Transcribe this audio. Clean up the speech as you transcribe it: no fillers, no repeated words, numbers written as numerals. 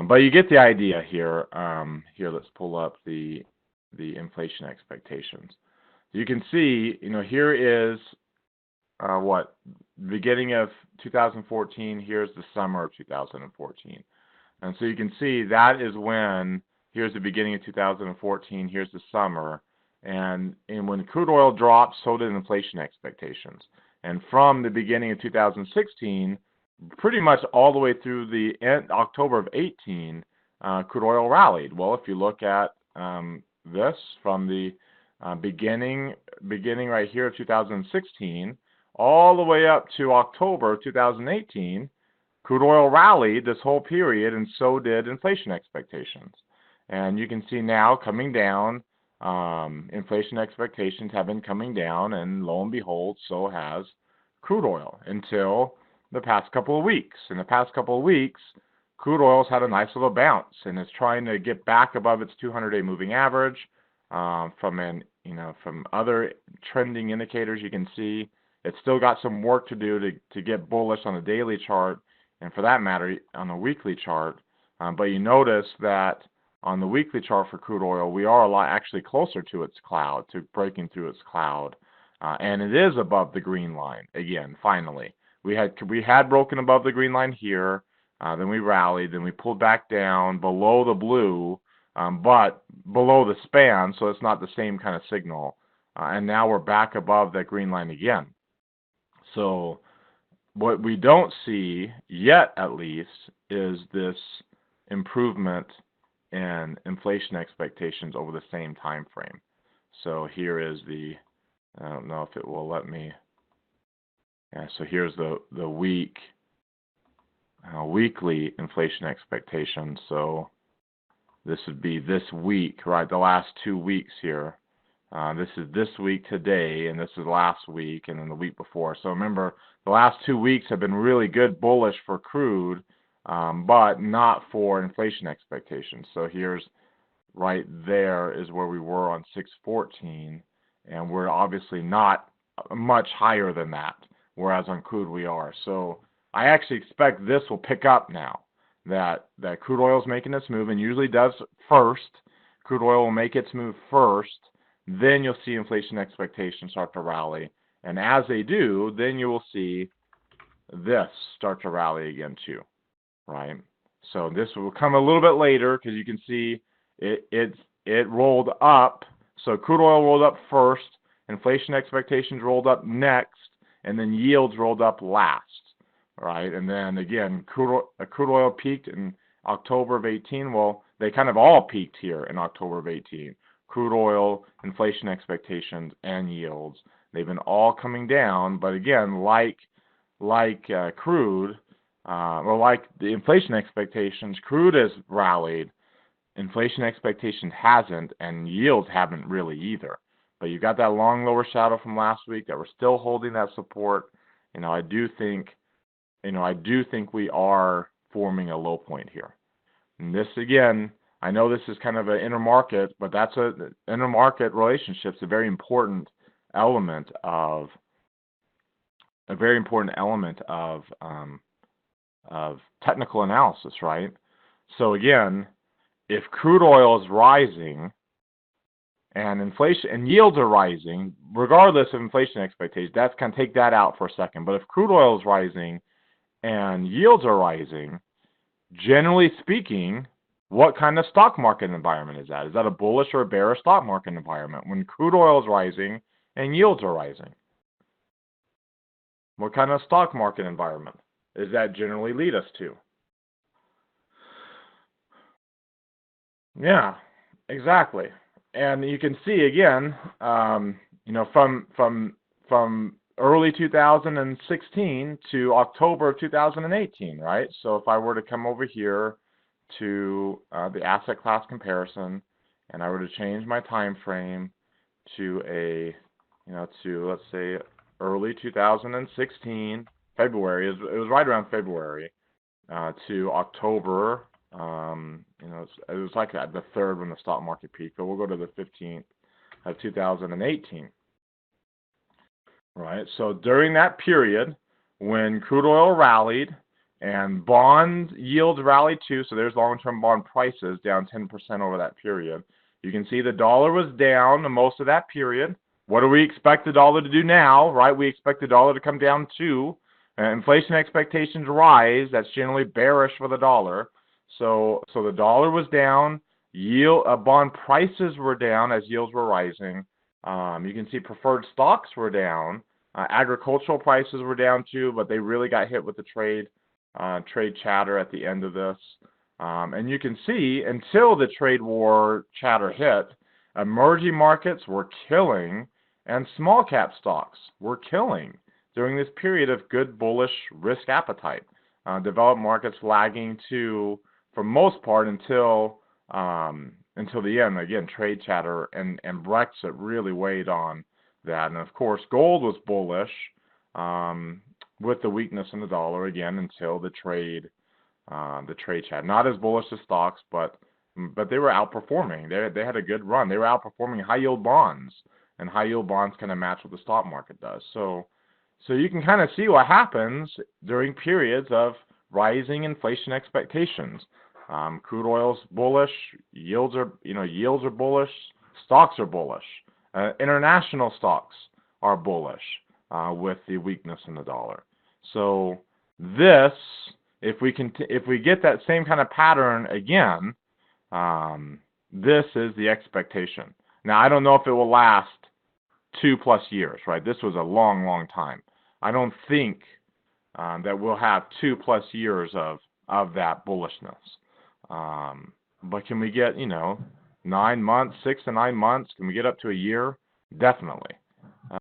But you get the idea here. Here, let's pull up the inflation expectations. You can see, here is what, beginning of 2014. Here's the summer of 2014, and so you can see that is when. Here's the beginning of 2014. Here's the summer, and when crude oil dropped, so did inflation expectations. And from the beginning of 2016, pretty much all the way through the end October of 18, crude oil rallied. Well, if you look at this from the beginning right here of 2016, all the way up to October of 2018, crude oil rallied this whole period, and so did inflation expectations. And you can see now coming down, inflation expectations have been coming down, and lo and behold, so has crude oil until the past couple of weeks. In the past couple of weeks, crude oil's had a nice little bounce, and it's trying to get back above its 200-day moving average. From other trending indicators, you can see it's still got some work to do to get bullish on the daily chart, and for that matter, on the weekly chart. But you notice that on the weekly chart for crude oil, we are a lot actually closer to its cloud, to breaking through its cloud, and it is above the green line again. Finally, we had broken above the green line here, then we rallied, then we pulled back down below the blue, but below the span, so it's not the same kind of signal, and now we're back above that green line again. So what we don't see yet, at least, is this improvement in inflation expectations over the same time frame. So here is I don't know if it will let me. Yeah, so here's the weekly inflation expectations. So this would be this week, right? The last 2 weeks here. This is this week today, and this is last week, and then the week before. So remember, the last 2 weeks have been really good bullish for crude, but not for inflation expectations. So here's right there is where we were on 614, and we're obviously not much higher than that, whereas on crude we are. So I actually expect this will pick up now, that crude oil is making its move, and usually does first. Crude oil will make its move first, then you'll see inflation expectations start to rally. And as they do, then you will see this start to rally again too, right? So this will come a little bit later, because you can see it rolled up. So crude oil rolled up first, inflation expectations rolled up next, and then yields rolled up last, right? And then again, crude oil peaked in October of 18. Well, they kind of all peaked here in October of 18. Crude oil, inflation expectations, and yields. They've been all coming down, but again, like crude, or like the inflation expectations, crude has rallied, inflation expectation hasn't, and yields haven't really either. But you've got that long lower shadow from last week that we're still holding that support. I do think we are forming a low point here. And this again, I know this is kind of an intermarket, but that's an intermarket relationship. It's a very important element of technical analysis, right? So again, if crude oil is rising and inflation and yields are rising, regardless of inflation expectations, that's kind of take that out for a second. But if crude oil is rising and yields are rising, generally speaking, what kind of stock market environment is that? Is that a bullish or a bearish stock market environment when crude oil is rising and yields are rising? What kind of stock market environment does that generally lead us to? Yeah, exactly. And you can see again, from early 2016 to October of 2018, right? So if I were to come over here to the asset class comparison, and I were to change my time frame to to let's say early 2016, February, it was right around February, to October, it was like the 3rd when the stock market peaked, but we'll go to the 15th of 2018, right? So during that period, when crude oil rallied And bond yields rallied too, so there's long-term bond prices down 10% over that period. You can see the dollar was down most of that period. What do we expect the dollar to do now, right? We expect the dollar to come down too. Inflation expectations rise. That's generally bearish for the dollar. So the dollar was down. Bond prices were down as yields were rising. You can see preferred stocks were down. Agricultural prices were down too, but they really got hit with the trade chatter at the end of this. And you can see until the trade war chatter hit, emerging markets were killing and small cap stocks were killing during this period of good bullish risk appetite. Developed markets lagging to, for most part, until the end. Again, trade chatter and Brexit really weighed on that. And of course, gold was bullish with the weakness in the dollar again until the trade chat. Not as bullish as stocks, but they were outperforming. They had a good run. They were outperforming high yield bonds, and high yield bonds kind of match what the stock market does. So you can kind of see what happens during periods of rising inflation expectations. Crude oil's bullish, yields are bullish, stocks are bullish. International stocks are bullish with the weakness in the dollar. So this, if we get that same kind of pattern again, this is the expectation. Now, I don't know if it will last 2+ years, right? This was a long, long time. I don't think that we'll have 2+ years of that bullishness. But can we get 9 months, 6 to 9 months? Can we get up to a year? Definitely.